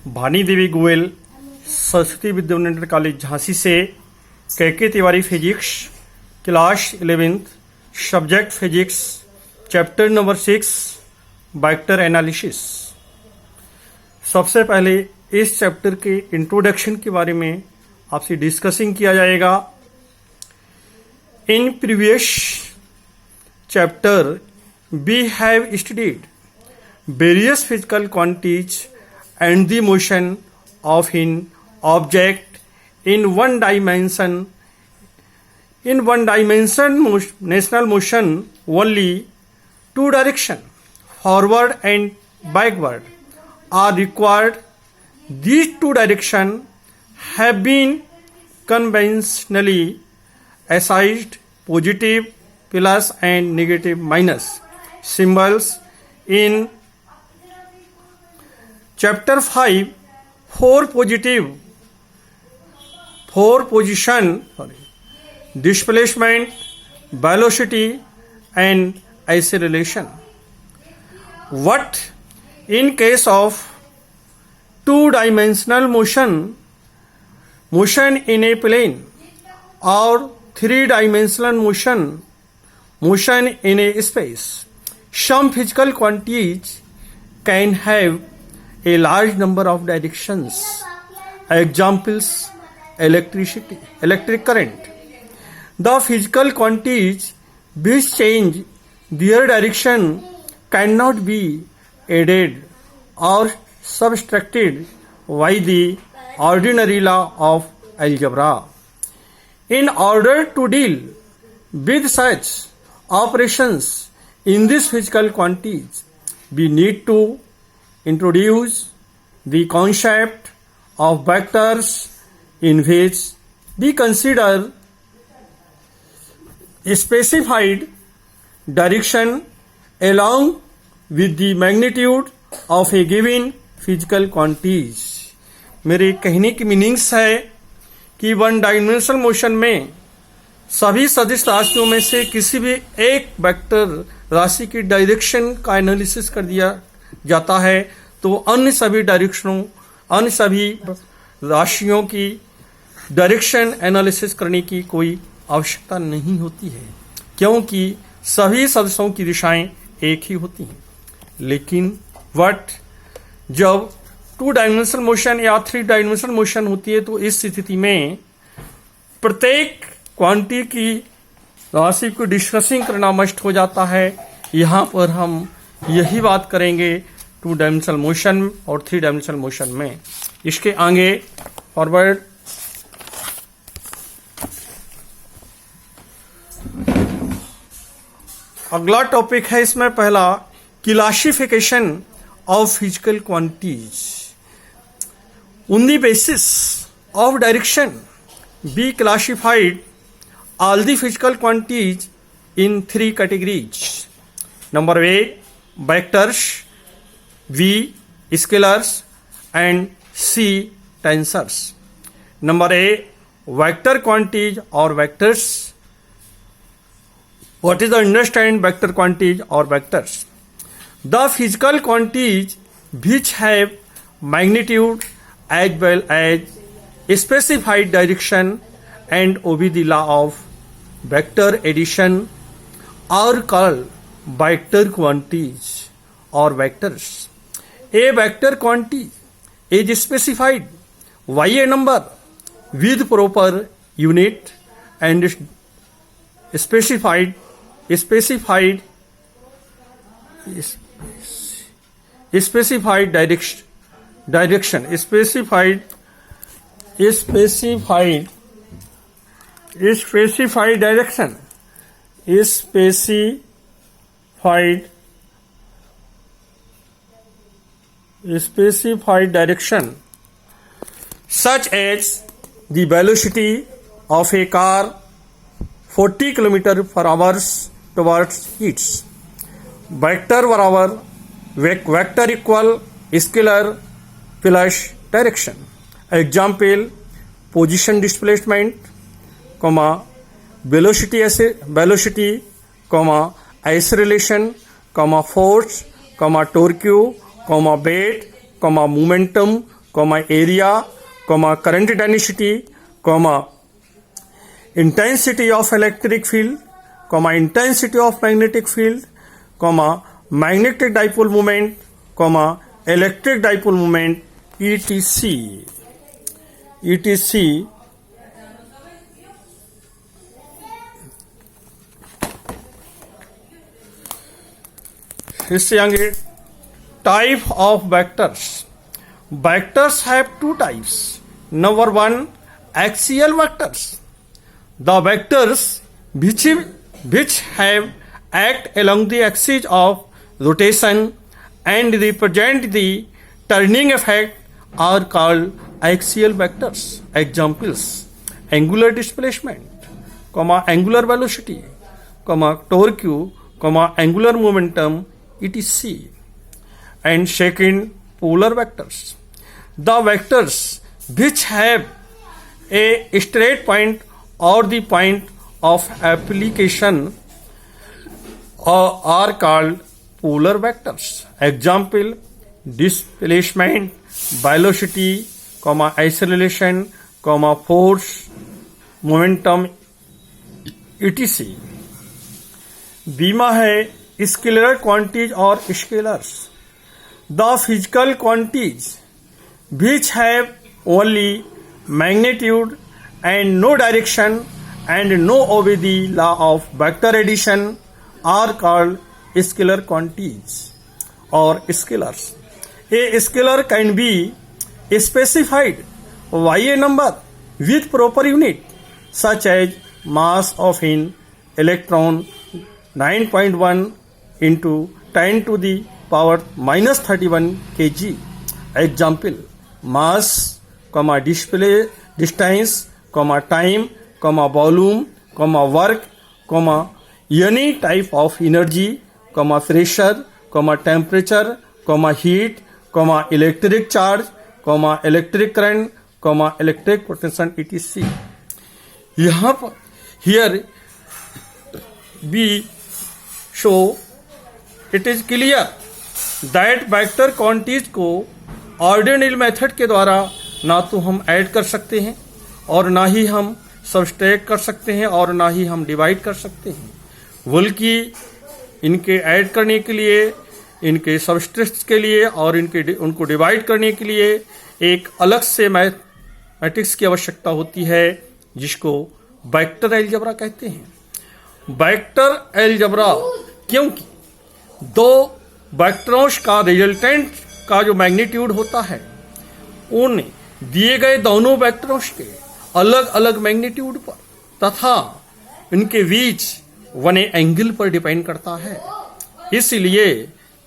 भानी देवी Goyal, Saraswati Vidyamandir college Jhansi से। के Tiwari physics, class 11th, subject physics, chapter number 6, vector analysis. सबसे पहले इस चैप्टर के इंट्रोडक्शन के बारे में आपसे डिस्कसिंग किया जाएगा। In previous chapter we have studied various physical quantities and the motion of an object in one dimension. In one dimension national motion only two direction, forward and backward, are required. These two directions have been conventionally assigned positive, plus and negative, minus symbols. In chapter 5, four position, displacement, velocity and acceleration. What in case of two-dimensional motion in a plane, or three-dimensional motion in a space, some physical quantities can have a large number of directions. Examples: electric current. The physical quantities which change their direction cannot be added or subtracted by the ordinary law of algebra. In order to deal with such operations in these physical quantities, we need to introduce the concept of vectors, in which we consider a specified direction along with the magnitude of a given physical quantities. मेरे कहने की meanings है कि one dimensional motion में सभी सदिश राशियों में से किसी भी एक वेक्टर राशि की डायरेक्शन का एनालिसिस कर दिया जाता है, तो अन्य सभी राशियों की डायरेक्शन एनालिसिस करने की कोई आवश्यकता नहीं होती है, क्योंकि सभी सदिशों की दिशाएं एक ही होती हैं। लेकिन जब टू डायमेंशनल मोशन या थ्री डायमेंशनल मोशन होती है, तो इस स्थिति में प्रत्येक क्वांटिटी की राशि को डिस्कसिंग करना मस्ट हो जाता है। यहाँ पर हम यही बात करेंगे टू डायमेंशनल मोशन और थ्री डायमेंशनल मोशन में। इसके आगे फॉरवर्ड अगला टॉपिक है, इसमें पहला classification of physical quantities. On the basis of direction we classified all the physical quantities in three categories. Number A, vectors, B, scalars, and C, tensors. Number A, vector quantities or vectors. What is the understand vector quantities or vectors? The physical quantities which have magnitude as well as specified direction and obey the law of vector addition are called vector quantities or vectors. A vector quantity is specified by a number with proper unit and specified direction. Specified direction, such as the velocity of a car 40 km/h towards its vector बराबर vector equal scalar plus direction. Example: position displacement, velocity, acceleration, force, torque, weight, momentum, comma area, comma current density, comma intensity of electric field, comma intensity of magnetic field, comma magnetic dipole moment, comma electric dipole moment, etc. इससे आगे type of vectors. Vectors have two types. Number one, axial vectors. The vectors which have act along the axis of rotation and represent the turning effect are called axial vectors. Examples: angular displacement, angular velocity, torque, angular momentum, etc. And second, polar vectors. The vectors which have a straight point or the point of application are called polar vectors. Example: displacement, velocity, acceleration, force, momentum, etc. बीमा है scalar quantities और scalars. The physical quantities which have only magnitude and no direction and no obey the law of vector addition are called scalar quantities or scalars. A scalar can be specified by a number with proper unit such as mass of an electron 9.1 into 10 to the power minus 31 kg. Example: mass, display distance, time, volume, work, any type of energy, pressure, temperature, heat, electric charge, electric current, electric potential, etc. यहाँ पर here we show it is clear that vector quantities को ordinary method के द्वारा ना तो हम add कर सकते हैं और ना ही हम सब्सट्रैक्ट कर सकते हैं और ना ही हम डिवाइड कर सकते हैं, बल्कि इनके ऐड करने के लिए, इनके सब्सट्रैक्ट के लिए और उनको डिवाइड करने के लिए एक अलग से मैथमेटिक्स की आवश्यकता होती है, जिसको वेक्टर अलजेब्रा कहते हैं. वेक्टर अलजेब्रा क्योंकि दो वेक्टरों का रिजल्टेंट का जो मैग्नीट्यूड होता है उन दिए गए दोनों वेक्टरों के अलग अलग मैग्नीट्यूड पर तथा इनके बीच बने एंगल पर डिपेंड करता है. इसलिए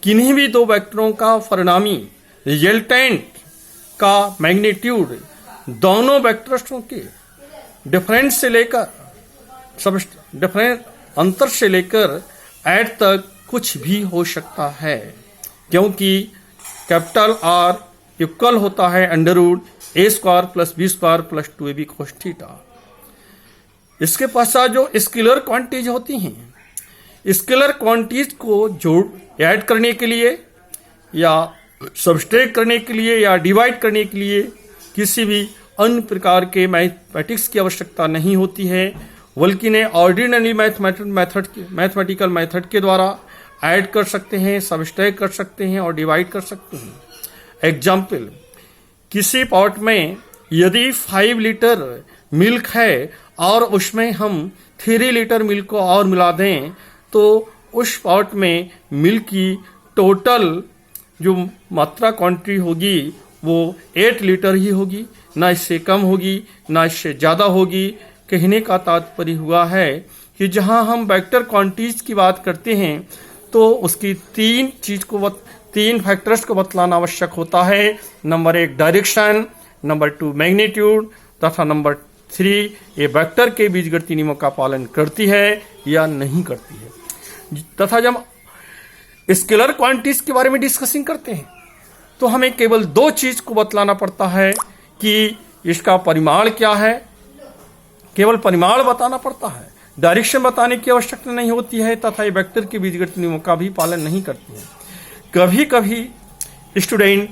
किन्हीं भी दो वेक्टरों का परिणामी रिजल्टेंट का मैग्नीट्यूड दोनों वेक्टरों के डिफरेंस से लेकर डिफरेंट अंतर से लेकर ऐड तक कुछ भी हो सकता है, क्योंकि कैपिटल आर इक्वल होता है √a² + b² + 2ab cos theta. इसके पश्चात जो स्केलर क्वांटिटीज होती हैं, स्केलर क्वांटिटीज को जोड़ ऐड करने के लिए या सब्सट्रैक्ट करने के लिए या डिवाइड करने के लिए किसी भी अन्य प्रकार के मैथमेटिक्स की आवश्यकता नहीं होती है, बल्कि ने ऑर्डिनरी मैथमेटिकल मेथड के द्वारा ऐड कर सकते हैं, सब्सट्रैक्ट कर सकते हैं और डिवाइड कर सकते हैं. एग्जाम्पल: किसी पॉट में यदि 5 लीटर मिल्क है और उसमें हम 3 लीटर मिल्क को और मिला दें तो उस पॉट में मिल्क की टोटल जो मात्रा क्वांटिटी होगी वो 8 लीटर ही होगी, ना इससे कम होगी ना इससे ज़्यादा होगी. कहने का तात्पर्य हुआ है कि जहां हम वेक्टर क्वांटिटीज की बात करते हैं तो उसकी तीन फैक्टर्स को बतलाना आवश्यक होता है. नंबर 1 डायरेक्शन, नंबर 2 मैग्नीट्यूड तथा नंबर 3 ये वेक्टर के बीजगणित नियमों का पालन करती है या नहीं करती है. तथा जब स्केलर क्वांटिटीज के बारे में डिस्कसिंग करते हैं तो हमें केवल 2 चीज को बतलाना पड़ता है कि इसका परिमाण क्या है, केवल परिमाण बताना पड़ता है, डायरेक्शन बताने की आवश्यकता नहीं होती है तथा ये वेक्टर के बीजगणित नियमों का भी पालन नहीं करती है. कभी कभी स्टूडेंट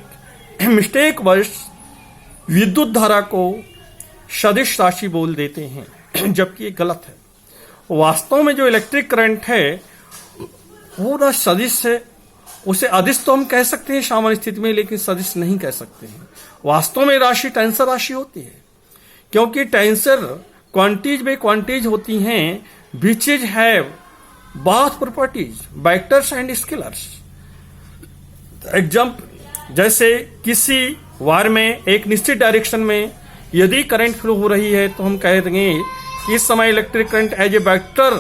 मिस्टेक वश विद्युत धारा को सदिश राशि बोल देते हैं, जबकि ये गलत है। वास्तव में जो इलेक्ट्रिक करंट है वो ना सदिश है, उसे अदिश तो हम कह सकते हैं सामान्य स्थिति में, लेकिन सदिश नहीं कह सकते हैं। वास्तव में राशि टेंसर राशि होती है, क्योंकि टेंसर क्वांटीज में क्वांटीज होती हैं which is have both properties vectors and scalars. Example, जैसे किसी वायर में एक निश्चित डायरेक्शन में यदि करंट फ्लो हो रही है तो हम कह देंगे कि इस समय electric current as a vector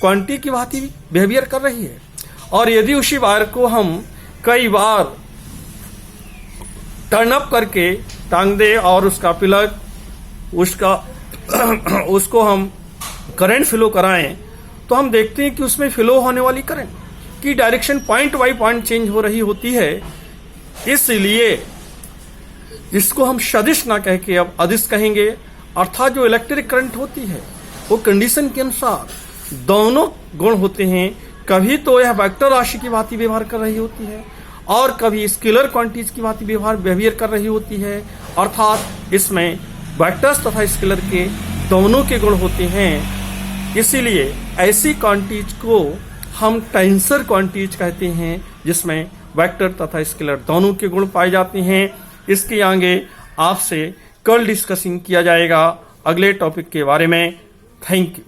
quantity की भांति बिहेवियर कर रही है। और यदि उसी वायर को हम कई बार टर्न अप करके टांग दे और उसका पिलर उसको हम करंट फ्लो कराएं, तो हम देखते हैं कि उसमें फ्लो होने वाली करंट की direction point by point change हो रही होती है। इसलिए इसको हम सदिश ना कह के अब अदिश कहेंगे। अर्थात जो इलेक्ट्रिक करंट होती है वो कंडीशन के अनुसार दोनों गुण होते हैं, कभी तो यह वेक्टर राशि की भांति व्यवहार कर रही होती है और कभी स्केलर क्वांटिटीज की भांति बिहेवियर कर रही होती है। अर्थात इसमें वेक्टर्स तथा स्केलर के दोनों के गुण होते हैं। इसीलिए ऐसी क्वांटिटीज को हम टेंसर क्वांटिटीज कहते हैं, जिसमें वेक्टर तथा स्केलर दोनों के गुण पाए जाते हैं। इसके आगे आपसे कल डिस्कसिंग किया जाएगा अगले टॉपिक के बारे में। Thank you.